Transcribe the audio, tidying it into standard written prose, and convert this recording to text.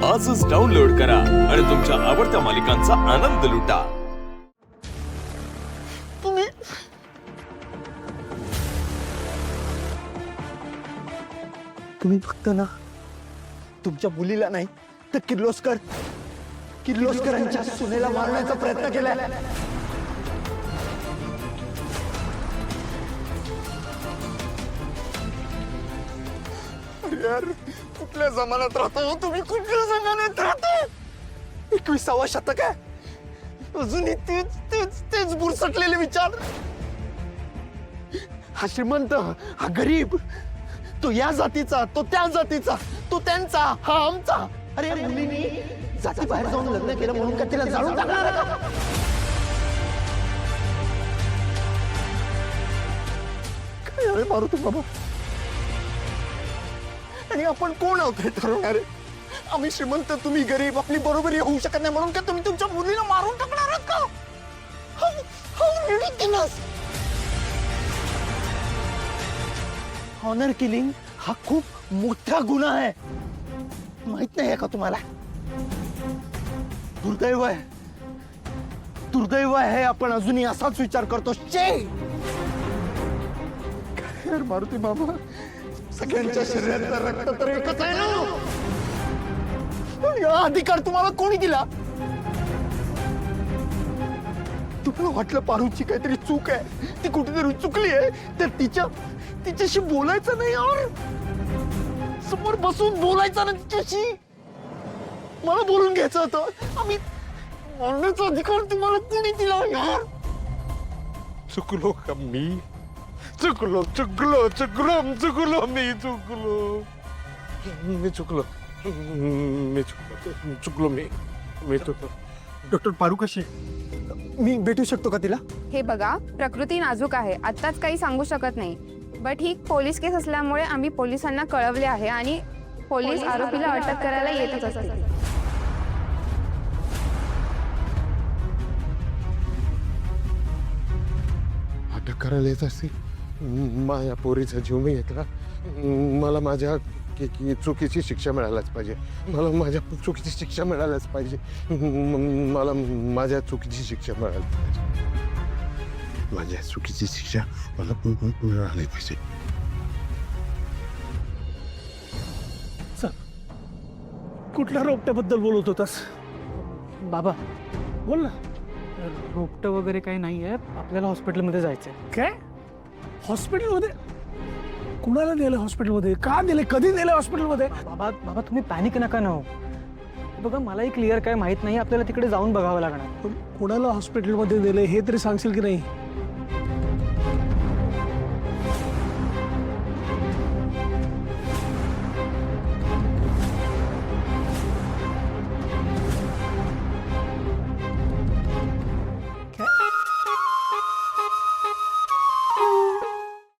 आजच डाउनलोड करा आणि तुमच्या आवडत्या मालिकांचा आनंद लुटा। तुम्ही फक्त ना तुमच्या मुलीला नाही तर किर्लोस्करांच्या सुनेला मारण्याचा प्रयत्न केलाय। अरे यार, कुठल्या जमान्यात राहतो तुम्ही? कुठल्या जमान्यात राहतो? 21वा शतक आहे, अजूनही तेच तेच तेच बुरसटलेले विचार। हा श्रीमंत, हा गरीब, तो या जातीचा, तो त्या जातीचा, तो त्यांचा, हा आमचा। अरे या मुलीने जाती बाहेर जाऊन लग्न केलं म्हणून का तिला जाळून टाकणार आहे का? काय आहे मारुती बाबा? आणि आपण कोण आहोत हे ठरवणारे? आम्ही श्रीमंत, तुम्ही गरीब, आपली बरोबरी होऊ शकत नाही म्हणून का तुम्ही तुमच्या मुलीला मारून टाकणार आहात का? How ridiculous! ऑनर किलिंग हा खूप मोठा गुन्हा आहे, माहित नाही का तुम्हाला? दुर्दैव आहे आपण अजूनही असाच विचार करतो। काय मारुती बाबा, सगळ्यांच्या शरीरातला रक्त तर एकच आहे ना? हा अधिकार तुम्हाला कोणी दिला? तुम्हाला वाटलं पारूची काहीतरी चूक आहे, ती कुठेतरी चुकली आहे तर तिच्याशी बोलायचं नाही यार, समोर बसून बोलायचं ना तिच्याशी। मला बोलून घ्यायचं होतं, आम्ही बोलण्याचा अधिकार तुम्हाला कोणी दिला यार? चुकलो का मी? चुकलो डॉक्टर पारू कशी? मी भेटू शकतो का तिला? हे बघा, प्रकृती नाजूक आहे, आत्ताच काही सांगू शकत नाही, बट ही पोलीस केस असल्यामुळे आम्ही पोलिसांना कळवले आहे आणि पोलीस आरोपीला अटक करायला येतच असतील। अटक करायला येत असतील? माझ्या पोरीचा जीव मी घेतला, मला माझ्या चुकीची शिक्षा मिळायलाच पाहिजे, मला माझ्या चुकीची शिक्षा मिळायलाच पाहिजे, मला माझ्या चुकीची शिक्षा मिळायला पाहिजे, माझ्या चुकीची शिक्षा मला मिळाली पाहिजे। कुठल्या रोपट्याबद्दल बोलत होतास? बाबा, बोल ना। रोपटं वगैरे काही नाही आहे, आपल्याला हॉस्पिटलमध्ये जायचं आहे। काय हॉस्पिटलमध्ये? कुणाला नेलं हॉस्पिटलमध्ये? का नेले? कधी नेलं हॉस्पिटलमध्ये? बाबा तुम्ही पॅनिक नका ना हो। बघा, मलाही क्लिअर काय माहित नाही, आपल्याला तिकडे जाऊन बघावं लागणार। कुणाला हॉस्पिटलमध्ये नेले हे तरी सांगशील की नाही?